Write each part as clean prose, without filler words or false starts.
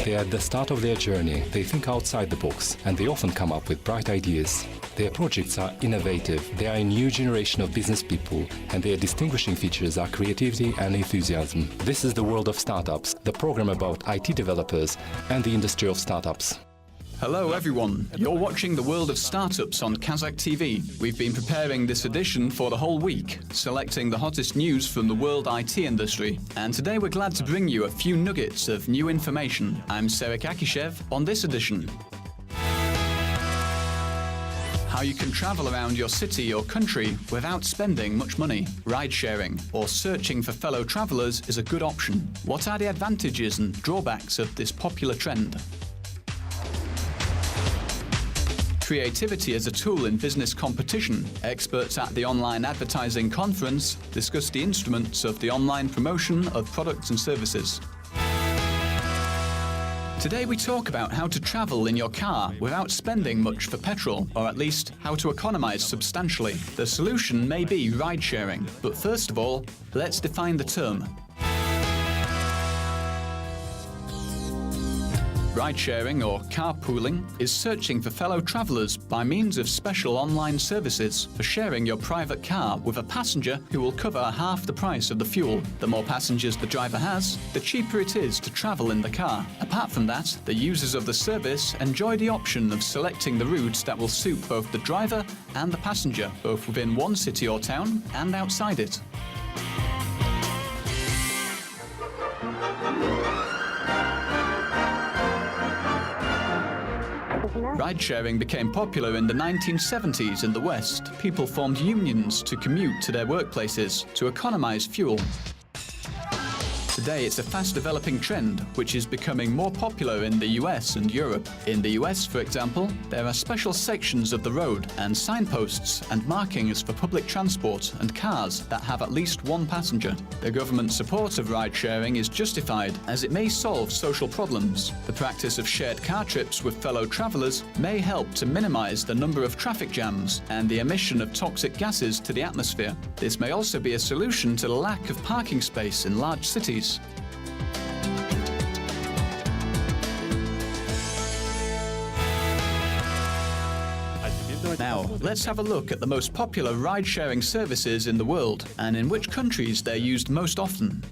They are at the start of their journey, they think outside the box, and they often come up with bright ideas. Their projects are innovative, they are a new generation of business people, and their distinguishing features are creativity and enthusiasm. This is the World of Startups, the program about IT developers and the industry of startups. Hello everyone, you're watching the World of Startups on Kazakh TV. We've been preparing this edition for the whole week, selecting the hottest news from the world IT industry. And today we're glad to bring you a few nuggets of new information. I'm Serek Akishev on this edition. How you can travel around your city or country without spending much money. Ride-sharing or searching for fellow travelers is a good option. What are the advantages and drawbacks of this popular trend? Creativity as a tool in business competition. Experts at the Online Advertising Conference discussed the instruments of the online promotion of products and services. Today we talk about how to travel in your car without spending much for petrol, or at least how to economize substantially. The solution may be ride-sharing, but first of all, let's define the term. Ride-sharing or carpooling is searching for fellow travelers by means of special online services for sharing your private car with a passenger who will cover half the price of the fuel. The more passengers the driver has, the cheaper it is to travel in the car. Apart from that, the users of the service enjoy the option of selecting the routes that will suit both the driver and the passenger, both within one city or town and outside it. Ride-sharing became popular in the 1970s in the West. People formed unions to commute to their workplaces to economize fuel. Today, it's a fast-developing trend, which is becoming more popular in the US and Europe. In the US, for example, there are special sections of the road and signposts and markings for public transport and cars that have at least one passenger. The government support of ride-sharing is justified as it may solve social problems. The practice of shared car trips with fellow travelers may help to minimize the number of traffic jams and the emission of toxic gases to the atmosphere. This may also be a solution to the lack of parking space in large cities. Now, let's have a look at the most popular ride-sharing services in the world and in which countries they're used most often.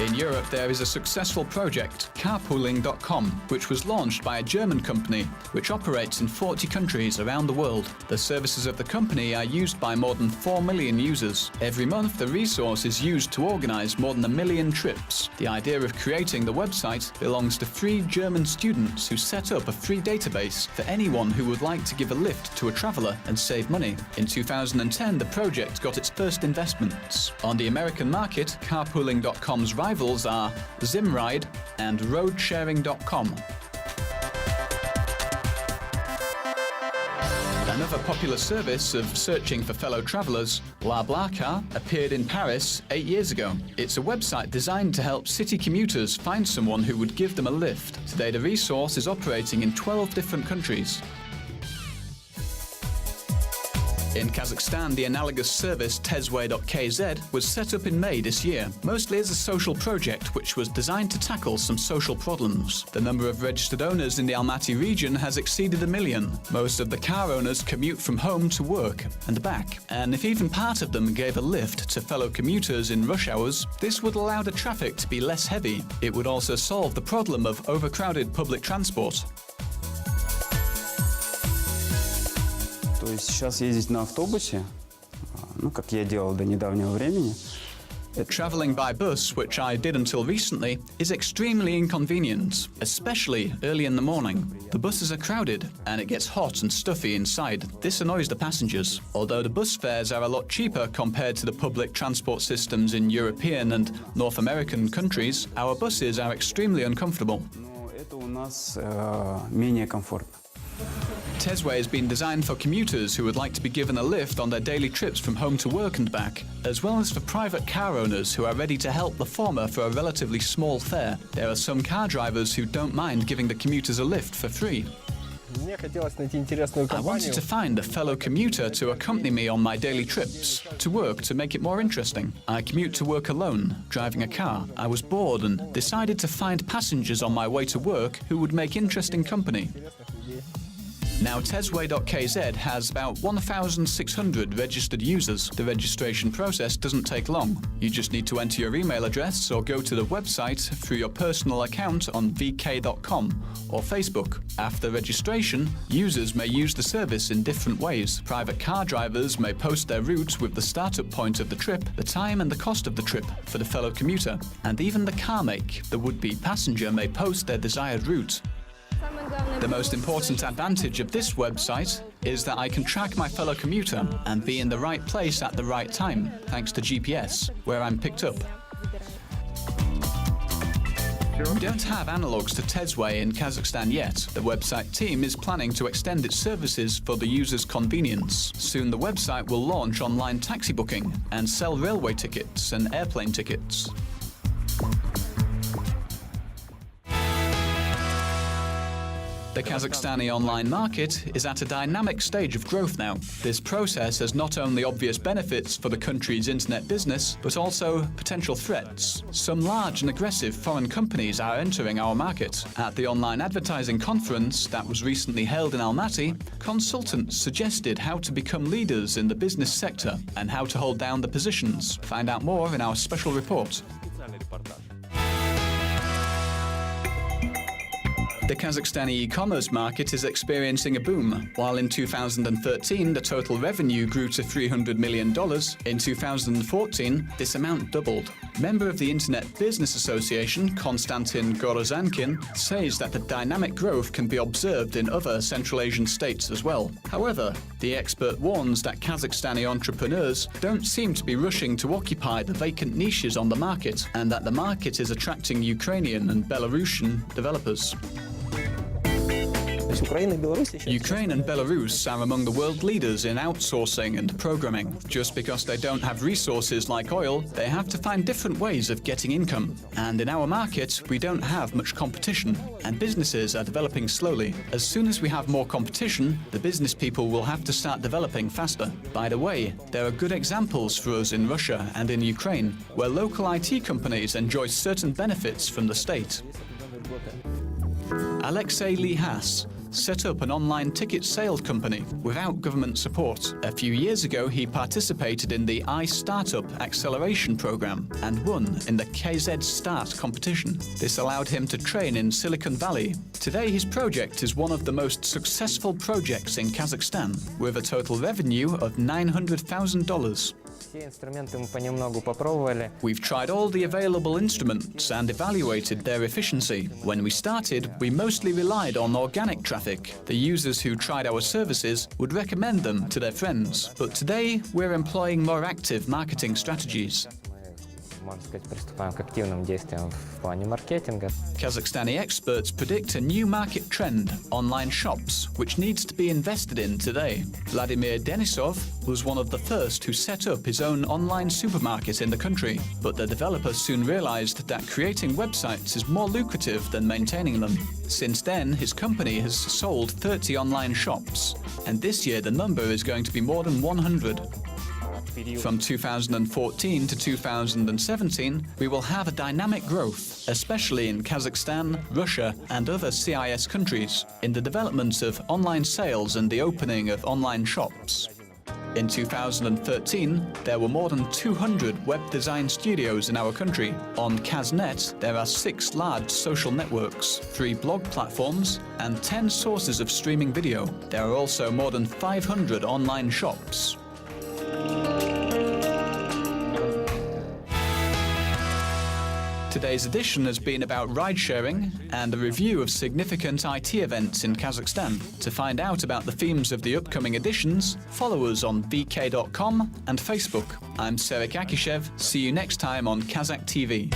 In Europe, there is a successful project, carpooling.com, which was launched by a German company, which operates in 40 countries around the world. The services of the company are used by more than 4 million users. Every month, the resource is used to organize more than 1 million trips. The idea of creating the website belongs to 3 German students who set up a free database for anyone who would like to give a lift to a traveler and save money. In 2010, the project got its first investments. On the American market, carpooling.com's rivals are Zimride and roadsharing.com. Another popular service of searching for fellow travelers, BlaBlaCar, appeared in Paris 8 years ago. It's a website designed to help city commuters find someone who would give them a lift. Today, the resource is operating in 12 different countries. In Kazakhstan, the analogous service Tezway.kz was set up in May this year, mostly as a social project which was designed to tackle some social problems. The number of registered owners in the Almaty region has exceeded 1 million. Most of the car owners commute from home to work and back, and if even part of them gave a lift to fellow commuters in rush hours, this would allow the traffic to be less heavy. It would also solve the problem of overcrowded public transport. То есть сейчас ездить на автобусе, как я делал до недавнего времени. Traveling by bus, which I did until recently, is extremely inconvenient, especially early in the morning. The buses are crowded and it gets hot and stuffy inside. This annoys the passengers. Although the bus fares are a lot cheaper compared to the public transport systems in European and North American countries, our buses are extremely uncomfortable. Но это у нас менее комфортно. Tezway has been designed for commuters who would like to be given a lift on their daily trips from home to work and back, as well as for private car owners who are ready to help the former for a relatively small fare. There are some car drivers who don't mind giving the commuters a lift for free. Мне хотелось найти интересную I wanted компанию. to find a fellow commuter to accompany me on my daily trips, to work to make it more interesting. I commute to work alone, driving a car. I was bored and decided to find passengers on my way to work who would make interesting company. Now, Tezway.kz has about 1,600 registered users. The registration process doesn't take long. You just need to enter your email address or go to the website through your personal account on vk.com or Facebook. After registration, users may use the service in different ways. Private car drivers may post their route with the startup point of the trip, the time and the cost of the trip for the fellow commuter, and even the car make. The would-be passenger may post their desired route. The most important advantage of this website is that I can track my fellow commuter and be in the right place at the right time, thanks to GPS, where I'm picked up. We don't have analogues to Tezway in Kazakhstan yet. The website team is planning to extend its services for the user's convenience. Soon the website will launch online taxi booking and sell railway tickets and airplane tickets. The Kazakhstani online market is at a dynamic stage of growth now. This process has not only obvious benefits for the country's internet business, but also potential threats. Some large and aggressive foreign companies are entering our market. At the online advertising conference that was recently held in Almaty, consultants suggested how to become leaders in the business sector and how to hold down the positions. Find out more in our special report. The Kazakhstani e-commerce market is experiencing a boom. While in 2013 the total revenue grew to $300 million, in 2014 this amount doubled. Member of the Internet Business Association, Konstantin Gorozankin, says that the dynamic growth can be observed in other Central Asian states as well. However, the expert warns that Kazakhstani entrepreneurs don't seem to be rushing to occupy the vacant niches on the market, and that the market is attracting Ukrainian and Belarusian developers. Ukraine and Belarus are among the world leaders in outsourcing and programming. Just because they don't have resources like oil, they have to find different ways of getting income. And in our market, we don't have much competition, and businesses are developing slowly. As soon as we have more competition, the business people will have to start developing faster. By the way, there are good examples for us in Russia and in Ukraine, where local IT companies enjoy certain benefits from the state. Alexei Lihas set up an online ticket sales company without government support. A few years ago, he participated in the iStartup Acceleration Program and won in the KZ Start competition. This allowed him to train in Silicon Valley. Today, his project is one of the most successful projects in Kazakhstan, with a total revenue of $900,000. We've tried all the available instruments and evaluated their efficiency. When we started, we mostly relied on organic traffic. The users who tried our services would recommend them to their friends. But today, we're employing more active marketing strategies. Kazakhstani experts predict a new market trend, online shops, which needs to be invested in today. Vladimir Denisov was one of the first who set up his own online supermarket in the country, but the developer soon realized that creating websites is more lucrative than maintaining them. Since then, his company has sold 30 online shops, and this year the number is going to be more than 100. From 2014 to 2017, we will have a dynamic growth, especially in Kazakhstan, Russia, and other CIS countries, in the development of online sales and the opening of online shops. In 2013, there were more than 200 web design studios in our country. On Kaznet, there are 6 large social networks, 3 blog platforms, and 10 sources of streaming video. There are also more than 500 online shops. Today's edition has been about ride-sharing and a review of significant IT events in Kazakhstan. To find out about the themes of the upcoming editions, follow us on vk.com and Facebook. I'm Serik Akishev. See you next time on Kazakh TV.